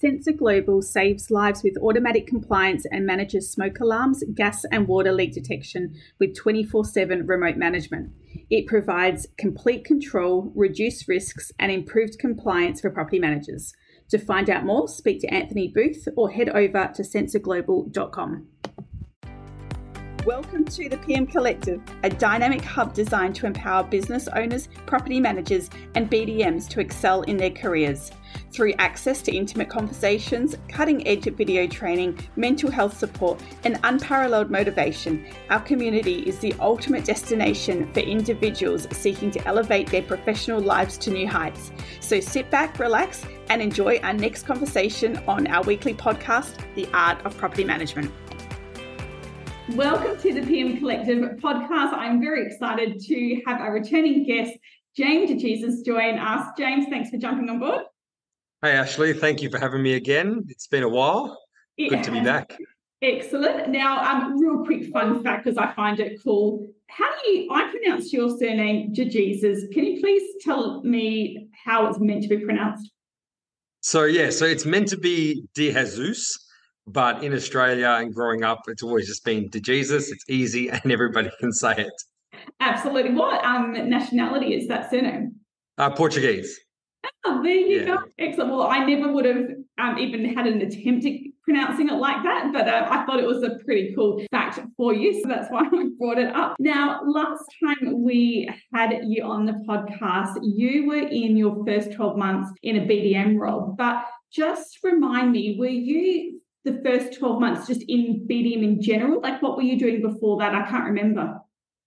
Sensor Global saves lives with automatic compliance and manages smoke alarms, gas and water leak detection with 24/7 remote management. It provides complete control, reduced risks, and improved compliance for property managers. To find out more, speak to Anthony Booth or head over to sensorglobal.com. Welcome to the PM Collective, a dynamic hub designed to empower business owners, property managers, and BDMs to excel in their careers. Through access to intimate conversations, cutting-edge video training, mental health support, and unparalleled motivation, our community is the ultimate destination for individuals seeking to elevate their professional lives to new heights. So sit back, relax, and enjoy our next conversation on our weekly podcast, The Art of Property Management. Welcome to the PM Collective podcast. I'm very excited to have our returning guest, James DeJesus, join us. James, thanks for jumping on board. Hey, Ashley. Thank you for having me again. It's been a while. Good to be back. Excellent. Now, real quick fun fact, because I find it cool. I pronounce your surname DeJesus. Can you please tell me how it's meant to be pronounced? So it's meant to be DeJesus. But in Australia and growing up, it's always just been DeJesus. It's easy and everybody can say it. Absolutely. What nationality is that surname? Portuguese. Oh, there you go. Excellent. Well, I never would have even had an attempt at pronouncing it like that, but I thought it was a pretty cool fact for you, so that's why I brought it up. Now, last time we had you on the podcast, you were in your first 12 months in a BDM role, but just remind me, were you the first 12 months just in BDM in general? Like, what were you doing before that? I can't remember.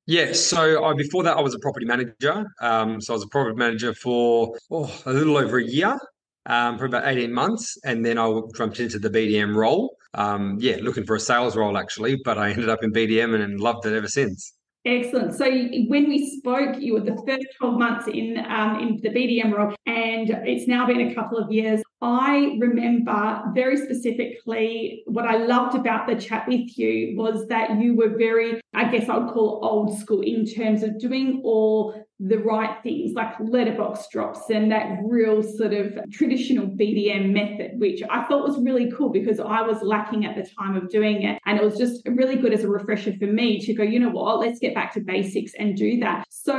Yeah, so before that, I was a property manager. So I was a property manager for a little over a year, for about 18 months. And then I jumped into the BDM role. Looking for a sales role, actually. But I ended up in BDM and loved it ever since. Excellent. So when we spoke, you were the first 12 months in the BDM role, and it's now been a couple of years. I remember very specifically what I loved about the chat with you was that you were very, I guess I would call old school in terms of doing all the right things like letterbox drops and that real sort of traditional BDM method, which I thought was really cool because I was lacking at the time of doing it. And it was just really good as a refresher for me to go, you know what, let's get back to basics and do that. So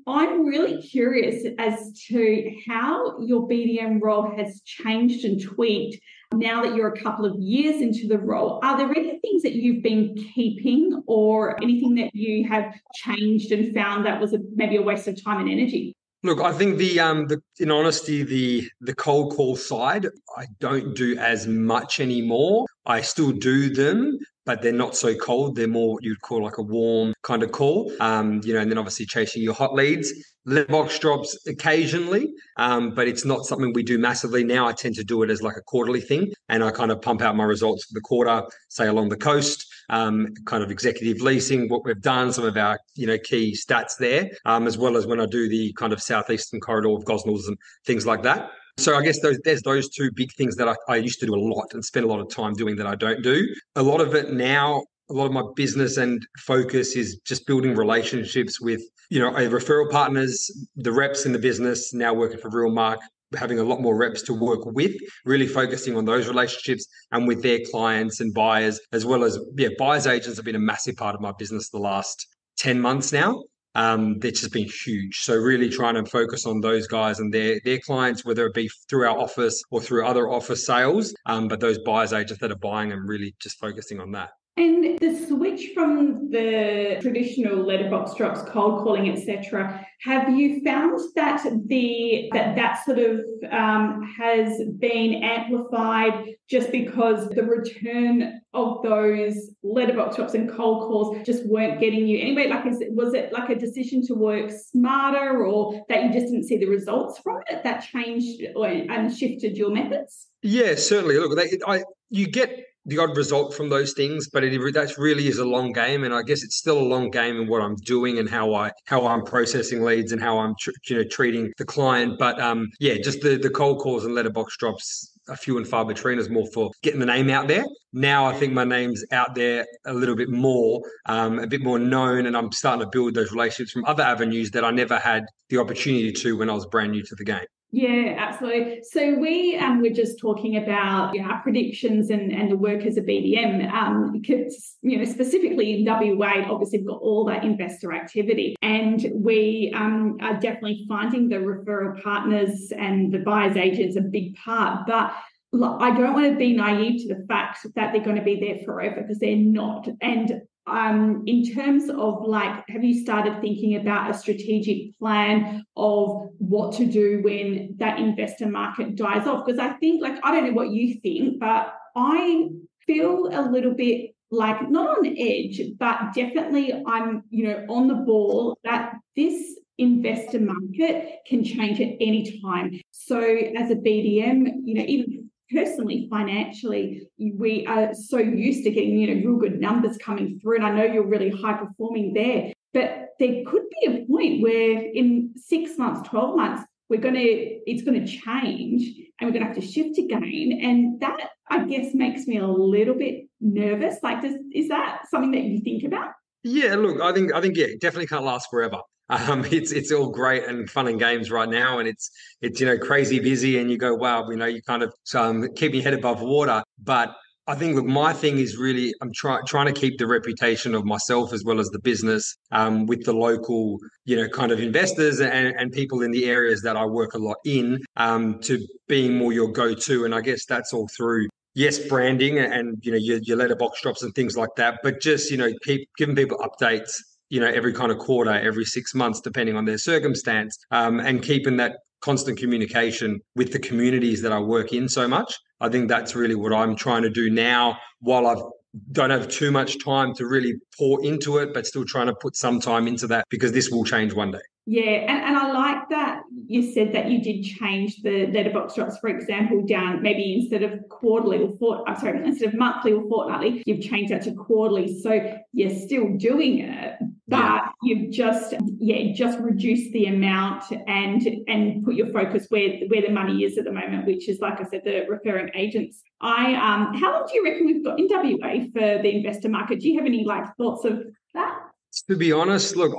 I'm really curious as to how your BDM role has changed and tweaked now that you're a couple of years into the role. Are there any things that you've been keeping or anything that you have changed and found that was maybe a waste of time and energy? Look, I think in honesty, the cold call side, I don't do as much anymore. I still do them, but they're not so cold. They're more what you'd call like a warm kind of call. And then obviously chasing your hot leads. Letterbox drops occasionally, but it's not something we do massively now. I tend to do it as like a quarterly thing, and I kind of pump out my results for the quarter, say along the coast, kind of executive leasing, what we've done, some of our key stats there, as well as when I do the kind of southeastern corridor of Gosnells and things like that. So I guess there's those two big things that I used to do a lot and spend a lot of time doing that I don't do. A lot of it now, a lot of my business and focus is just building relationships with, referral partners, the reps in the business, now working for Realmark, having a lot more reps to work with, really focusing on those relationships and with their clients and buyers, as well as, buyers agents have been a massive part of my business the last 10 months now. That's just been huge. So really trying to focus on those guys and their clients, whether it be through our office or through other office sales, but those buyers agents that are buying and really just focusing on that. And the switch from the traditional letterbox drops, cold calling, etc., have you found that that sort of has been amplified just because the return of those letterbox drops and cold calls just weren't getting you anyway? Like, was it like a decision to work smarter, or that you just didn't see the results from it that changed and shifted your methods? Yeah, certainly. Look, you get the odd result from those things, but that really is a long game, and I guess it's still a long game in what I'm doing and how I'm processing leads and how I'm treating the client. But just the cold calls and letterbox drops are few and far between. Is more for getting the name out there. Now I think my name's out there a little bit more, a bit more known, and I'm starting to build those relationships from other avenues that I never had the opportunity to when I was brand new to the game. Yeah, absolutely. So we were just talking about our predictions and the work as a BDM, because, specifically in WA, obviously we've got all that investor activity, and we are definitely finding the referral partners and the buyer's agents a big part. But I don't want to be naive to the fact that they're going to be there forever, because they're not. And in terms of have you started thinking about a strategic plan of what to do when that investor market dies off? Because I think, I don't know what you think, but I feel a little bit not on edge, but definitely I'm, on the ball that this investor market can change at any time. So as a BDM, even personally, financially, we are so used to getting, real good numbers coming through. And I know you're really high performing there, but there could be a point where in 6 months, 12 months, it's going to change and we're going to have to shift again. And that, I guess, makes me a little bit nervous. Is that something that you think about? Yeah, look, I think yeah, it definitely can't last forever. It's all great and fun and games right now, and it's crazy busy, and you go, wow, you kind of keep your head above water. But I think, look, my thing is really I'm trying to keep the reputation of myself as well as the business with the local, kind of investors and people in the areas that I work a lot in, to being more your go-to. And I guess that's all through, yes, branding and your letterbox drops and things like that, but just keep giving people updates, every kind of quarter, every 6 months, depending on their circumstance, and keeping that constant communication with the communities that I work in so much. I think that's really what I'm trying to do now, while I don't have too much time to really pour into it, but still trying to put some time into that, because this will change one day. Yeah, and I like that you said that you did change the letterbox drops, for example, down maybe instead of instead of monthly or fortnightly, you've changed that to quarterly. So you're still doing it, but you've just reduced the amount and put your focus where the money is at the moment, which is, like I said, the referring agents. How long do you reckon we've got in WA for the investor market? Do you have any thoughts of that? To be honest, look,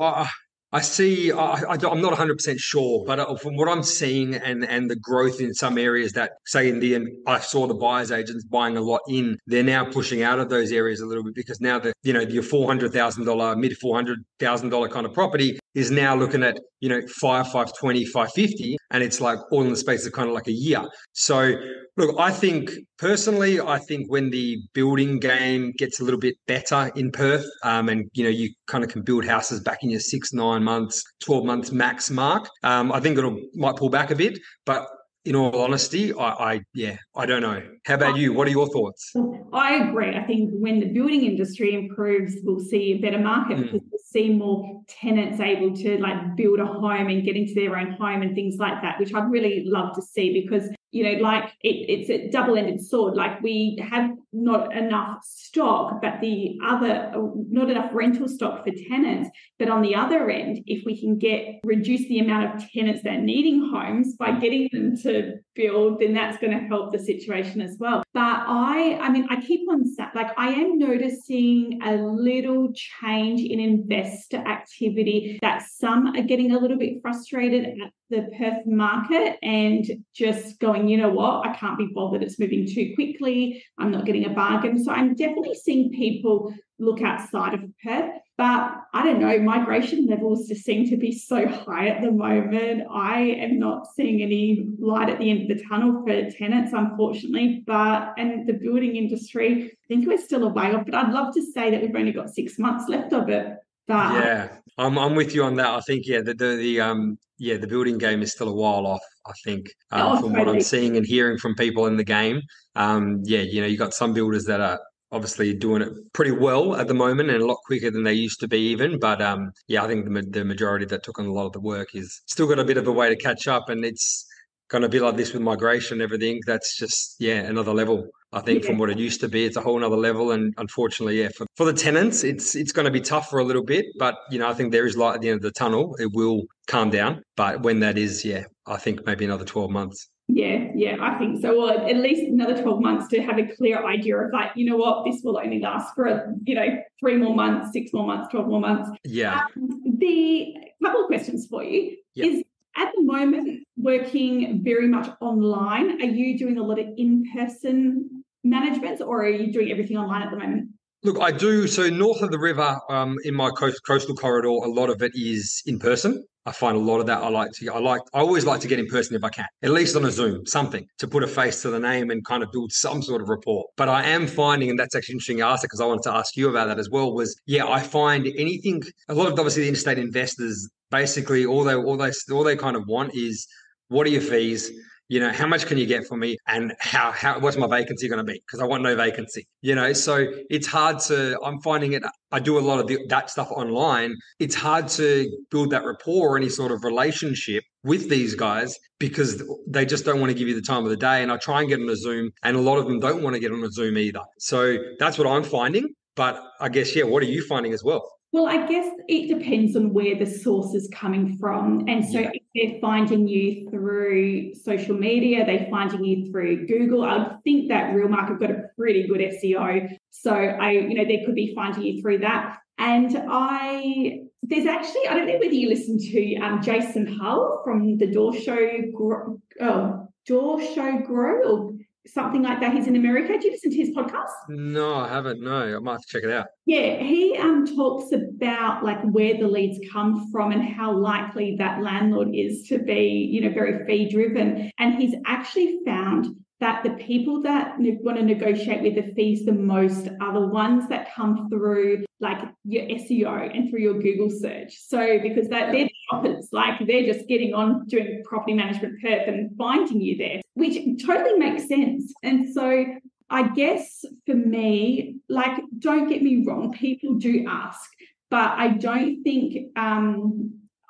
I see. I'm not 100% sure, but from what I'm seeing and the growth in some areas that, say, in the end, I saw the buyers agents buying a lot in. They're now pushing out of those areas a little bit, because now the your $400,000, mid $400,000 kind of property is now looking at 520, 550, and it's all in the space of kind of a year. So look, I think personally, when the building game gets a little bit better in Perth, and you kind of can build houses back in your 6, 9 months, 12 months max mark, I think might pull back a bit. But in all honesty, I don't know. How about you? What are your thoughts? I agree. I think when the building industry improves, we'll see a better market, because we'll see more tenants able to build a home and get into their own home and things like that, which I'd really love to see, because it's a double-ended sword. We have not enough stock, but not enough rental stock for tenants. But on the other end, if we can reduce the amount of tenants that are needing homes by getting them to build, then that's going to help the situation as well. But I keep on I am noticing a little change in investor activity, that some are getting a little bit frustrated at the Perth market and just going, you know what, I can't be bothered. It's moving too quickly. I'm not getting a bargain. So I'm definitely seeing people look outside of Perth. But I don't know, migration levels just seem to be so high at the moment. I am not seeing any light at the end of the tunnel for tenants, unfortunately. And the building industry, I think we're still a way off. But I'd love to say that we've only got 6 months left of it. But yeah, I'm with you on that. I think the building game is still a while off, I think, from what I'm seeing and hearing from people in the game. You got some builders that are obviously doing it pretty well at the moment and a lot quicker than they used to be even. But I think the majority that took on a lot of the work is still got a bit of a way to catch up, and it's going to be like this with migration and everything. That's just, another level. I think from what it used to be, it's a whole nother level. And unfortunately, for the tenants, it's going to be tough for a little bit. But, I think there is light at the end of the tunnel. It will calm down. But when that is, I think maybe another 12 months. Yeah, I think so. Well, at least another 12 months to have a clear idea of you know what, this will only last for, 3 more months, 6 more months, 12 more months. Yeah. The couple of questions for you is, at the moment, working very much online, are you doing a lot of in-person managements, or are you doing everything online at the moment? Look, I do. So north of the river, in my coastal corridor, a lot of it is in person. I find a lot of that. I always like to get in person if I can, at least on a Zoom, something to put a face to the name and kind of build some sort of rapport. But I am finding, and that's actually interesting you asked it because I wanted to ask you about that as well, was, yeah, I find anything, a lot of obviously the interstate investors, basically all they kind of want is, what are your fees? How much can you get for me, and how what's my vacancy going to be? Because I want no vacancy. So it's hard to. I'm finding it. I do a lot of that stuff online. It's hard to build that rapport or any sort of relationship with these guys because they just don't want to give you the time of the day. And I try and get on a Zoom, and a lot of them don't want to get on a Zoom either. So that's what I'm finding. But I guess, yeah, what are you finding as well? Well, I guess it depends on where the source is coming from. And so if they're finding you through social media, they're finding you through Google. I think that Real Market got a pretty good SEO. So they could be finding you through that. And there's actually, I don't know whether you listen to Jason Hull from the Door Show Grow or something like that. He's in America. Do you listen to his podcast? No, I haven't. No, I might have to check it out. Yeah, he talks about like where the leads come from and how likely that landlord is to be, very fee driven. And he's actually found that the people that want to negotiate with the fees the most are the ones that come through like your SEO and through your Google search. So because they're shoppers, like they're just getting on doing property management Perth and finding you there, which totally makes sense. And so I guess for me, like, don't get me wrong, people do ask, but I don't think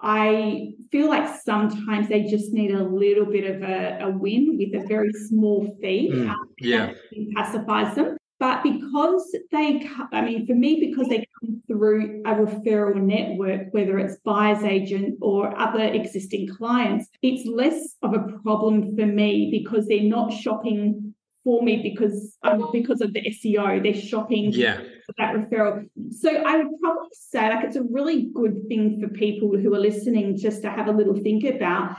I feel like sometimes they just need a little bit of a win with a very small fee. That pacifies them. But because for me, because they come through a referral network, whether it's buyer's agent or other existing clients, it's less of a problem for me because they're not shopping for me because of the SEO. They're shopping for that referral. So I would probably say like it's a really good thing for people who are listening just to have a little think about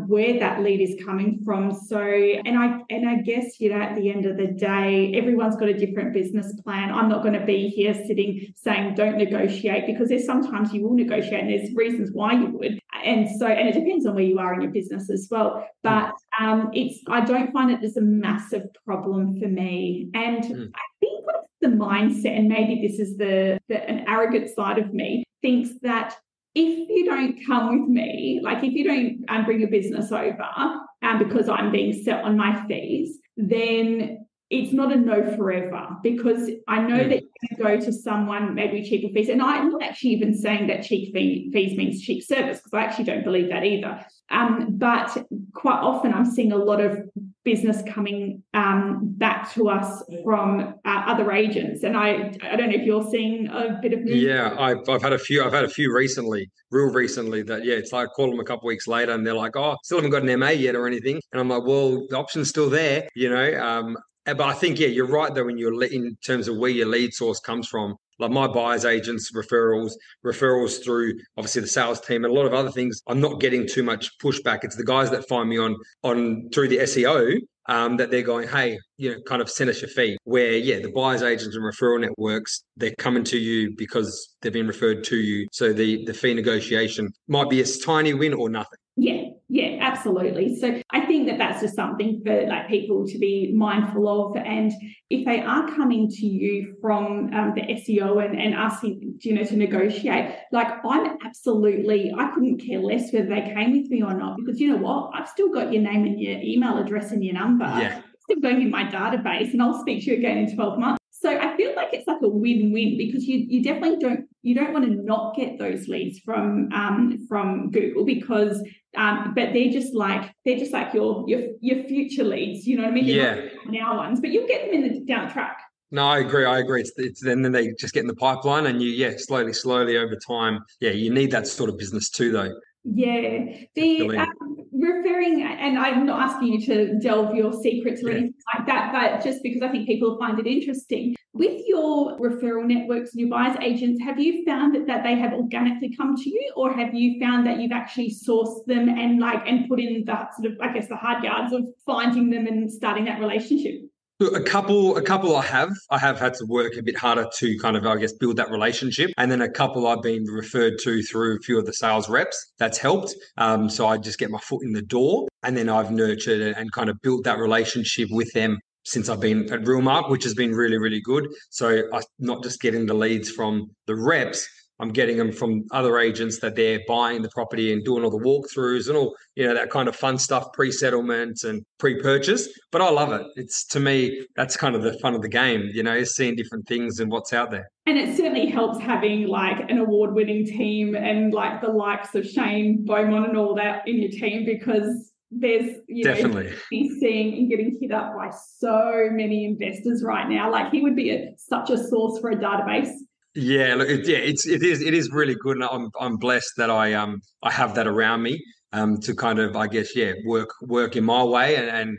where that lead is coming from. So and I guess at the end of the day, everyone's got a different business plan. I'm not going to be here sitting saying don't negotiate, because there's sometimes you will negotiate and there's reasons why you would. And it depends on where you are in your business as well. But I don't find it as a massive problem for me. And I think the mindset, and maybe this is an arrogant side of me, thinks that if you don't come with me, like if you don't bring your business over because I'm being set on my fees, then it's not a no forever, because I know that you're going to go to someone maybe cheaper fees. And I'm not actually even saying that cheap fees means cheap service, because I actually don't believe that either. But quite often I'm seeing a lot of business coming back to us from other agents. And I don't know if you're seeing a bit of movement. Yeah, I've had a few. I've had a few recently, real recently. That it's like I call them a couple of weeks later, and they're like, "Oh, still haven't got an MA yet or anything." And I'm like, "Well, the option's still there, But I think you're right though in terms of where your lead source comes from. Like my buyer's agents, referrals through obviously the sales team, and a lot of other things. I'm not getting too much pushback. It's the guys that find me on through the SEO. That they're going, hey, kind of send us your fee. Where, the buyer's agents and referral networks, they're coming to you because they've been referred to you. So the fee negotiation might be a tiny win or nothing. Yeah, absolutely. So I think that's just something for like people to be mindful of. And if they are coming to you from the SEO and asking, to negotiate, like I couldn't care less whether they came with me or not, because you know what? I've still got your name and your email address and your number. Yeah. It's still going in my database, and I'll speak to you again in 12 months. So I feel like it's like a win-win, because you definitely don't want to not get those leads from Google, because but they're just like your future leads, you know what I mean? They're not now ones, but you'll get them down the track. No, I agree. It's then they just get in the pipeline, and slowly over time. Yeah, you need that sort of business too, though. Yeah, the referring, and I'm not asking you to delve your secrets or anything like that, but just because I think people find it interesting. With your referral networks and your buyer's agents, have you found that they have organically come to you, or have you found that you've actually sourced them and put in the sort of, I guess, the hard yards of finding them and starting that relationship? Look, a couple I have had to work a bit harder to kind of, I guess, build that relationship. And then a couple I've been referred to through a few of the sales reps. That's helped. So I just get my foot in the door, and then I've nurtured and kind of built that relationship with them since I've been at Realmark, which has been really, really good. So I'm not just getting the leads from the reps, I'm getting them from other agents that they're buying the property and doing all the walkthroughs and all, that kind of fun stuff, pre-settlement and pre-purchase. But I love it. It's, to me, that's kind of the fun of the game, seeing different things and what's out there. And it certainly helps having an award-winning team and the likes of Shane Beaumont and all that in your team, because there's, definitely he's seeing and getting hit up by so many investors right now. He would be such a source for a database. Yeah, look, it is really good, and I'm blessed that I have that around me to kind of, I guess, work in my way, and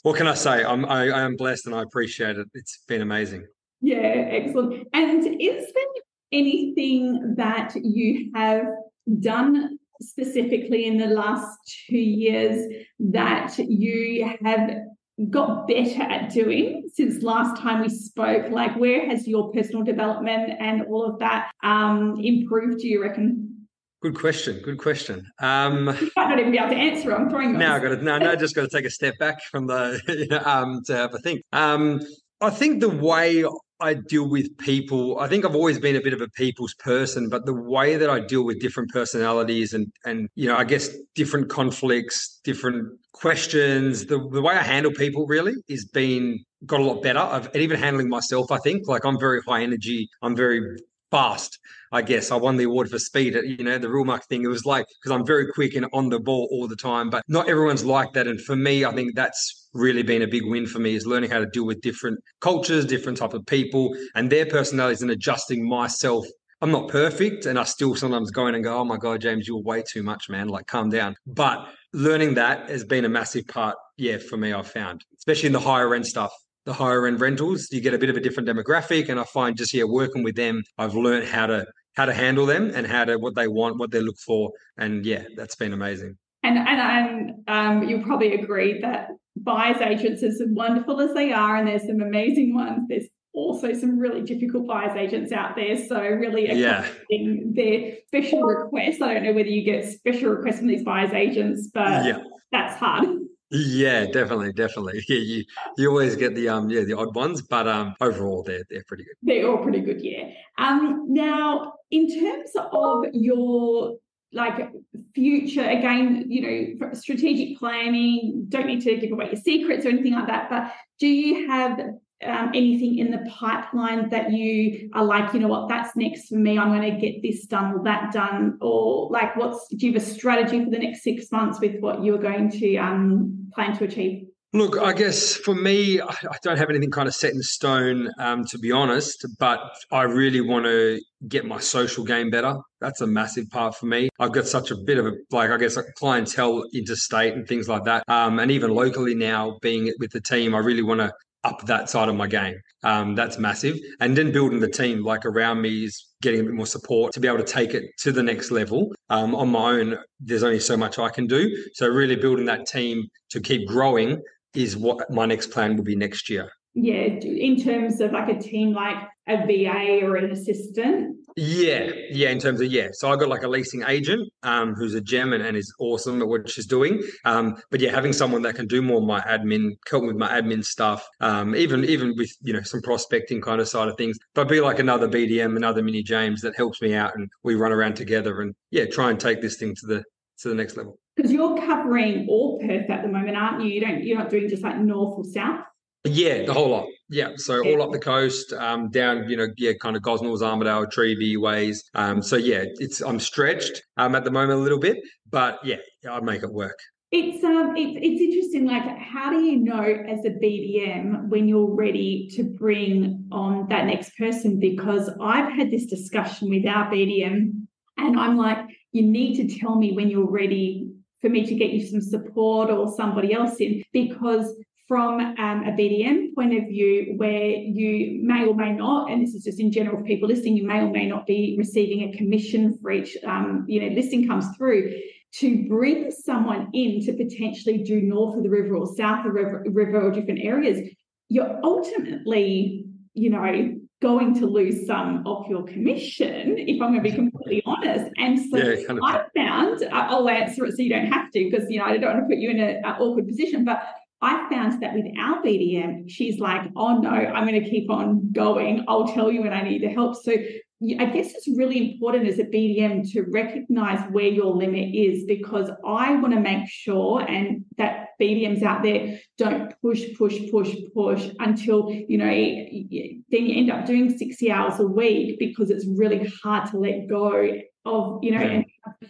what can I say? I am blessed, and I appreciate it. It's been amazing. Yeah, excellent. And is there anything that you have done specifically in the last 2 years that you have got better at doing since last time we spoke? Where has your personal development and all of that improved, do you reckon? Good question. You might not even be able to answer. I'm throwing just got to take a step back from the to have a think. I think the way I deal with people, I think I've always been a bit of a people's person, but the way that I deal with different personalities and I guess different conflicts, different questions, the way I handle people really got a lot better. And even handling myself, I think, I'm very high energy. I'm very fast. I guess I won the award for speed at, the Realmark thing. It was because I'm very quick and on the ball all the time, but not everyone's like that. And for me, I think that's really been a big win for me, is learning how to deal with different cultures, different type of people and their personalities, and adjusting myself. I'm not perfect, and I still sometimes go in and go, oh my God, James, you're way too much, man. Calm down. But learning that has been a massive part, for me, I've found, especially in the higher end stuff. The higher end rentals, you get a bit of a different demographic, and I find just working with them, I've learned how to handle them and what they want, what they look for, and that's been amazing. And you'll probably agree that buyers agents, as wonderful as they are, and there's some amazing ones, there's also some really difficult buyers agents out there. So really accommodating their special requests. I don't know whether you get special requests from these buyers agents, but that's hard. Yeah, definitely. Yeah, you always get the odd ones, but overall they're pretty good. They're all pretty good, yeah. Now, in terms of your future, again, strategic planning, don't need to give away your secrets or anything like that, but do you have anything in the pipeline that you are what, that's next for me, I'm going to get this done or that done, or do you have a strategy for the next 6 months with what you're going to plan to achieve? Look, I guess for me, I don't have anything kind of set in stone, to be honest, but I really want to get my social game better. That's a massive part for me. I've got such a bit of a clientele interstate and things like that. And even locally now, being with the team, I really want to up that side of my game. That's massive. And then building the team around me is getting a bit more support to be able to take it to the next level. On my own, there's only so much I can do. So really building that team to keep growing is what my next plan will be next year. Yeah, in terms of a team like a VA or an assistant? Yeah, in terms of, So I got a leasing agent who's a gem and is awesome at what she's doing. But having someone that can do more of my admin, help with my admin stuff, even with, some prospecting kind of side of things, but be another BDM, another mini James that helps me out and we run around together and, try and take this thing to the next level. Because you're covering all Perth at the moment, aren't you? You're not doing just north or south? Yeah, the whole lot. Yeah, so all up the coast, down, kind of Gosnells, Armidale, Treeby ways. I'm stretched at the moment a little bit, but I'll make it work. It's interesting. How do you know as a BDM when you're ready to bring on that next person? Because I've had this discussion with our BDM, and I'm you need to tell me when you're ready for me to get you some support or somebody else in, because from a BDM point of view, where you may or may not, and this is just in general for people listening, you may or may not be receiving a commission for each listing comes through, to bring someone in to potentially do north of the river or south of the river or different areas, you're ultimately, going to lose some of your commission, if I'm going to be completely honest. And so I found, I'll answer it so you don't have to, because, I don't want to put you in an awkward position, but I found that with our BDM, she's like, oh no, I'm going to keep on going. I'll tell you when I need the help. So I guess it's really important as a BDM to recognize where your limit is, because I want to make sure and that BDMs out there don't push until, then you end up doing 60 hours a week, because it's really hard to let go of, and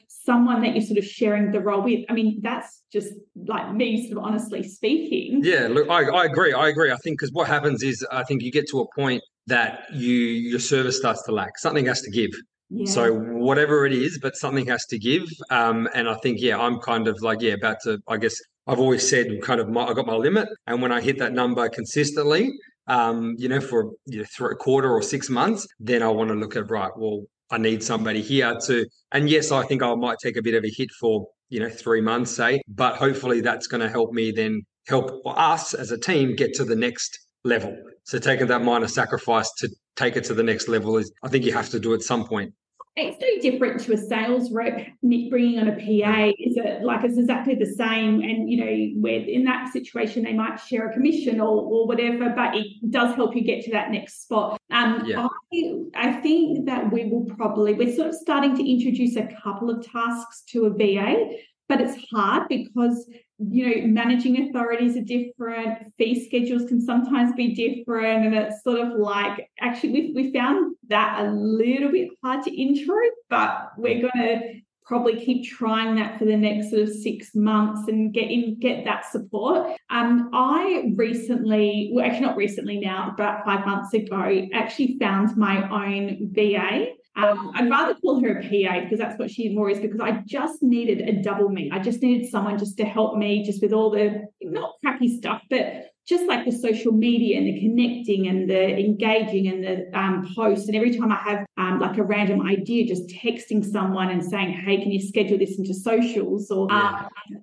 someone that you're sort of sharing the role with. I mean, that's just like me sort of honestly speaking. Yeah, look, I agree. I think because what happens is, I think you get to a point that your service starts to lack. Something has to give. Yeah. So whatever it is, but something has to give. And I think, I'm kind of like, about to, I guess I've always said kind of I got my limit. And when I hit that number consistently, for through a quarter or 6 months, then I want to look at, right, well, I need somebody here to, and yes, I think I might take a bit of a hit for, 3 months, say, but hopefully that's going to help me then help us as a team get to the next level. So taking that minor sacrifice to take it to the next level is, I think you have to do at some point. It's no different to a sales rep bringing on a PA. It's exactly the same. And, where in that situation, they might share a commission or whatever, but it does help you get to that next spot. I think that we're sort of starting to introduce a couple of tasks to a VA, but it's hard because, managing authorities are different, fee schedules can sometimes be different, and it's sort of like, actually, we found that a little bit hard to intro, but we're going to probably keep trying that for the next sort of 6 months and get that support. I recently, well, actually not recently now, about 5 months ago, actually found my own VA. I'd rather call her a PA because that's what she more is, because I just needed a double me. I just needed someone just to help me just with all the, not crappy stuff, but just like the social media and the connecting and the engaging and the posts. And every time I have like a random idea, just texting someone and saying, hey, can you schedule this into socials? Or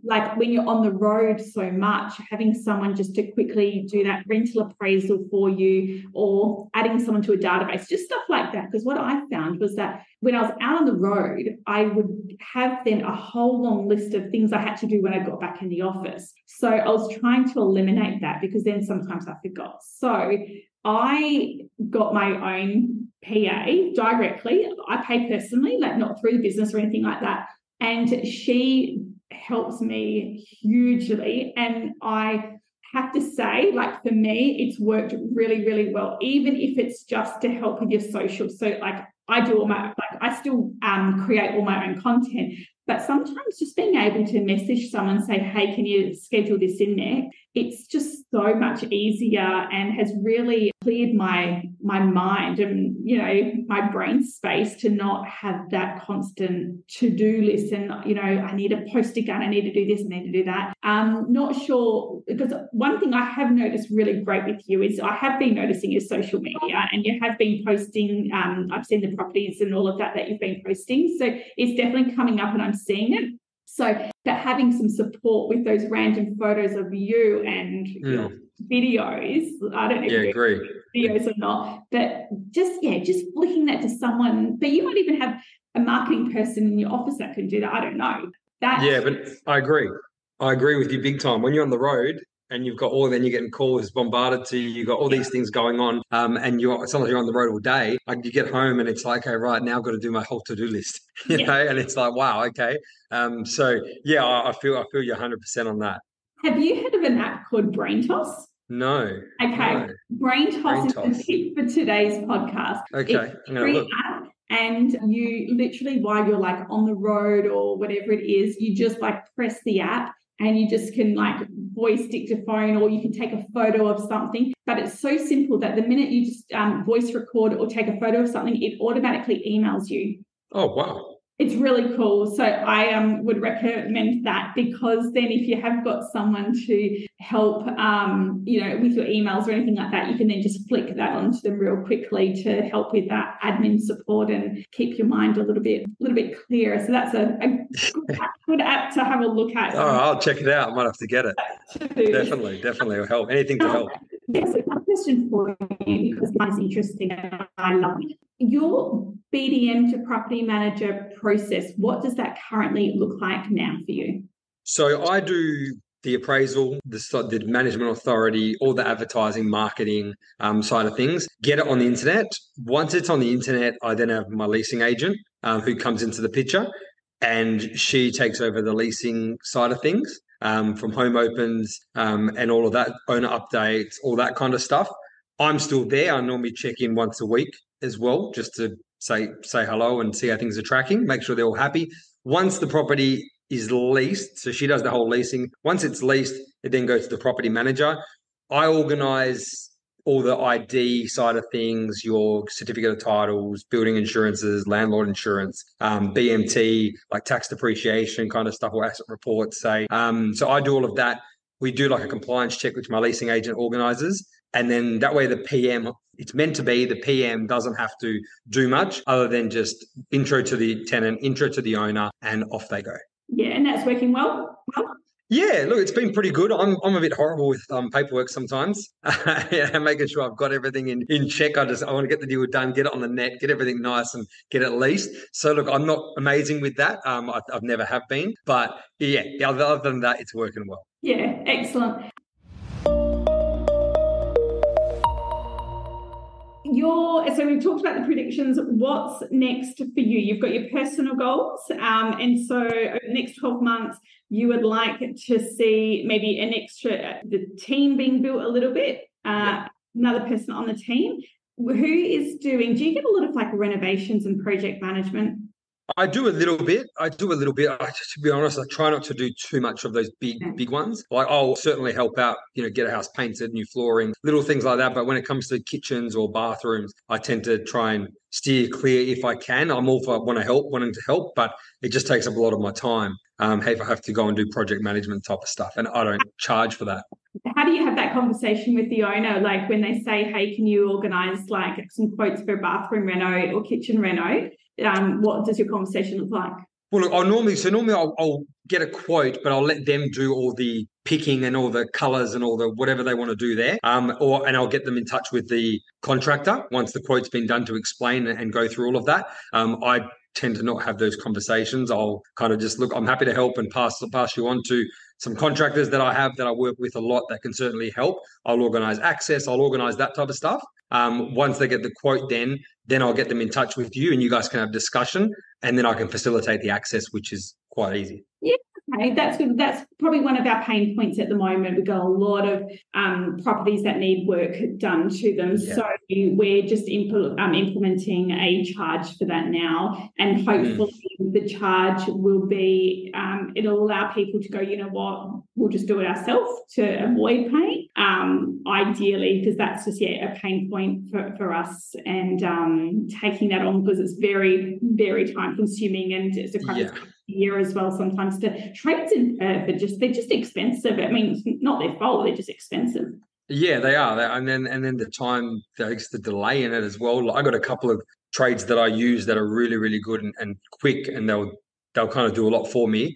like when you're on the road so much, having someone just to quickly do that rental appraisal for you, or adding someone to a database, just stuff like that. Because what I found was that when I was out on the road, I would have then a whole long list of things I had to do when I got back in the office. So I was trying to eliminate that, because then sometimes I forgot. So I got my own PA directly. I pay personally, like not through the business or anything like that. And she helps me hugely. And I have to say, like for me, it's worked really, really well, even if it's just to help with your social. So like I do I still create all my own content, but sometimes just being able to message someone, say, hey, can you schedule this in there? It's just so much easier and has really cleared my mind and, my brain space to not have that constant to-do list. And, I need to post again, I need to do this, I need to do that. Not sure, because one thing I have noticed really great with you is I have been noticing your social media, and you have been posting, I've seen the properties and all of that you've been posting. So it's definitely coming up and I'm seeing it. So that having some support with those random photos of you and your videos, I don't know if you agree. Videos or not, but just flicking that to someone. But you might even have a marketing person in your office that can do that. I don't know. But I agree. I agree with you big time. When you're on the road and you've got then you're getting calls bombarded to you, you've got all these things going on, and sometimes you're on the road all day. Like you get home and it's like, okay, right, now I've got to do my whole to-do list, you know, and it's like, wow, okay. I feel you're 100% on that. Have you heard of an app called Brain Toss? No. Okay. No. Brain Toss is the tip for today's podcast. Okay. It's a free app, and you literally, while you're like on the road or whatever it is, you just like press the app and you just can like voice dictaphone, or you can take a photo of something. But it's so simple that the minute you just voice record or take a photo of something, it automatically emails you. Oh, wow. It's really cool. So I would recommend that, because then if you have got someone to help, with your emails or anything like that, you can then just flick that onto them real quickly to help with that admin support and keep your mind a little bit clearer. So that's a good app to have a look at. Oh, I'll check it out. I might have to get it. Definitely it'll help. Anything to help. There's a question for you, because mine's interesting and I love it. Your BDM to property manager process, what does that currently look like now for you? So I do the appraisal, the management authority, all the advertising, marketing side of things. Get it on the internet. Once it's on the internet, I then have my leasing agent who comes into the picture, and she takes over the leasing side of things, from home opens and all of that, owner updates, all that kind of stuff. I'm still there. I normally check in once a week as well, just to say hello and see how things are tracking, make sure they're all happy. Once the property is leased, so she does the whole leasing. Once it's leased, it then goes to the property manager. I organise all the ID side of things, your certificate of titles, building insurances, landlord insurance, BMT, like tax depreciation kind of stuff, or asset reports, say. So I do all of that. We do like a compliance check, which my leasing agent organises. And then that way the PM, it's meant to be, the PM doesn't have to do much other than just intro to the tenant, intro to the owner, and off they go. Yeah, and that's working well? Yeah, look, it's been pretty good. I'm a bit horrible with paperwork sometimes. Making sure I've got everything in check. I want to get the deal done, get it on the net, get everything nice, and get it leased. So look, I'm not amazing with that. I've never have been, but yeah. Other than that, it's working well. Yeah, excellent. So we've talked about the predictions. What's next for you? You've got your personal goals, and so over the next 12 months, you would like to see maybe the team being built a little bit, another person on the team. Do you get a lot of like renovations and project management? I do a little bit. To be honest, I try not to do too much of those big ones. Like I'll certainly help out, get a house painted, new flooring, little things like that. But when it comes to kitchens or bathrooms, I tend to try and steer clear if I can. I'm all for wanting to help, but it just takes up a lot of my time. If I have to go and do project management type of stuff, and I don't charge for that. How do you have that conversation with the owner? Like when they say, hey, can you organise like some quotes for a bathroom reno or kitchen reno? What does your conversation look like? Well, look, I'll get a quote, but I'll let them do all the picking and all the colours and all the whatever they want to do there. And I'll get them in touch with the contractor once the quote's been done to explain and go through all of that. I tend to not have those conversations. I'll kind of just look, I'm happy to help and pass you on to some contractors that I have that I work with a lot that can certainly help. I'll organise access. I'll organise that type of stuff. Once they get the quote, then I'll get them in touch with you and you guys can have discussion, and then I can facilitate the access, which is quite easy. Yeah. Okay, that's good. That's probably one of our pain points at the moment. We've got a lot of properties that need work done to them. Yeah. So we're just implementing a charge for that now. And hopefully the charge will be, it'll allow people to go, you know what, we'll just do it ourselves to avoid paying, ideally, because that's just, a pain point for us. And taking that on, because it's very, very time consuming, and it's a kind of year as well. Sometimes the trades in Perth they're just expensive. I mean, it's not their fault; they're just expensive. Yeah, they are. And then the time takes, the delay in it as well. I got a couple of trades that I use that are really, really good and quick, and they'll kind of do a lot for me,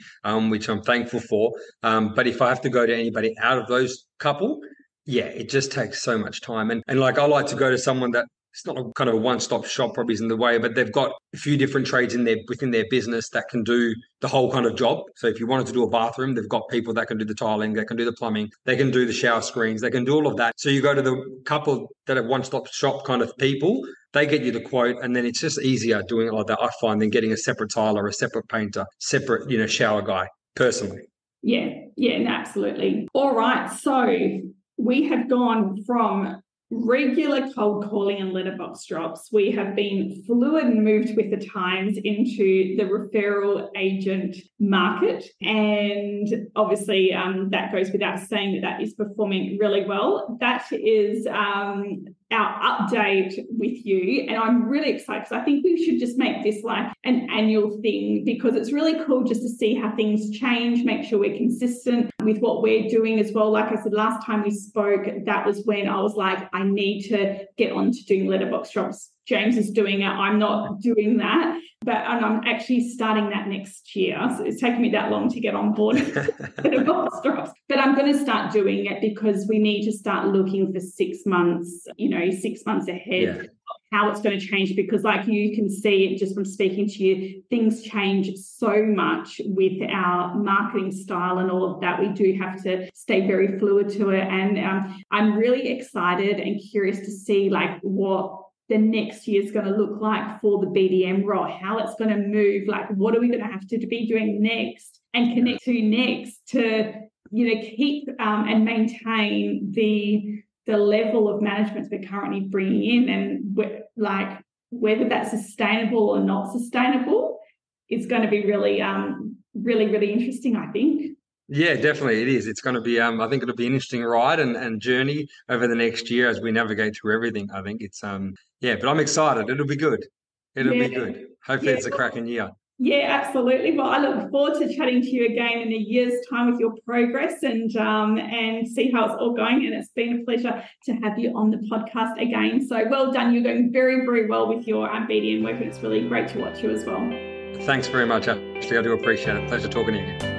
which I'm thankful for. But if I have to go to anybody out of those couple, it just takes so much time. And like I like to go to someone that, it's not a kind of a one-stop shop, probably isn't the way, but they've got a few different trades within their business that can do the whole kind of job. So if you wanted to do a bathroom, they've got people that can do the tiling, they can do the plumbing, they can do the shower screens, they can do all of that. So you go to the couple that are one-stop shop kind of people, they get you the quote, and then it's just easier doing it like that, I find, than getting a separate tiler, a separate painter, separate, shower guy, personally. Yeah, absolutely. All right, so we have gone from regular cold calling and letterbox drops. We have been fluid and moved with the times into the referral agent market. And obviously that goes without saying that is performing really well. That is our update with you. And I'm really excited because I think we should just make this like an annual thing, because it's really cool just to see how things change, make sure we're consistent with what we're doing as well. Like I said, last time we spoke, that was when I was like, I need to get on to doing letterbox drops. James is doing it. I'm not doing that, and I'm actually starting that next year. So it's taken me that long to get on board letterbox drops, but I'm going to start doing it because we need to start looking for 6 months, 6 months ahead, how it's going to change, because like you can see just from speaking to you, things change so much with our marketing style and all of that. We do have to stay very fluid to it. And I'm really excited and curious to see like what the next year is going to look like for the BDM role, how it's going to move, like what are we going to have to be doing next and connect to next to, keep and maintain the level of management we're currently bringing in, and like whether that's sustainable or not sustainable is going to be really, really, really interesting, I think. Yeah, definitely it is. It's going to be, I think it'll be an interesting ride and journey over the next year as we navigate through everything. I think it's, but I'm excited. It'll be good. It'll be good. Hopefully it's a cracking year. Yeah, absolutely. Well, I look forward to chatting to you again in a year's time with your progress and see how it's all going. And it's been a pleasure to have you on the podcast again. So well done. You're going very, very well with your BDM work. It's really great to watch you as well. Thanks very much, Ashley. I do appreciate it. Pleasure talking to you.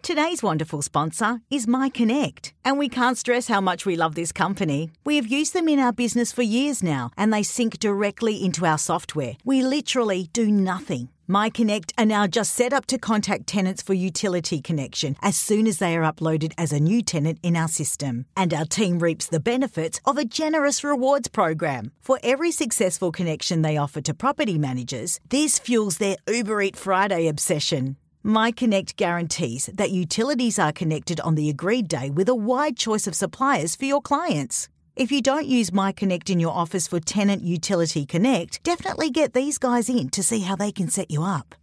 Today's wonderful sponsor is MyConnect, and we can't stress how much we love this company. We have used them in our business for years now, and they sync directly into our software. We literally do nothing. MyConnect are now just set up to contact tenants for utility connection as soon as they are uploaded as a new tenant in our system. And our team reaps the benefits of a generous rewards program. For every successful connection they offer to property managers, this fuels their Uber Eat Friday obsession. MyConnect guarantees that utilities are connected on the agreed day with a wide choice of suppliers for your clients. If you don't use MyConnect in your office for Tenant Utility Connect, definitely get these guys in to see how they can set you up.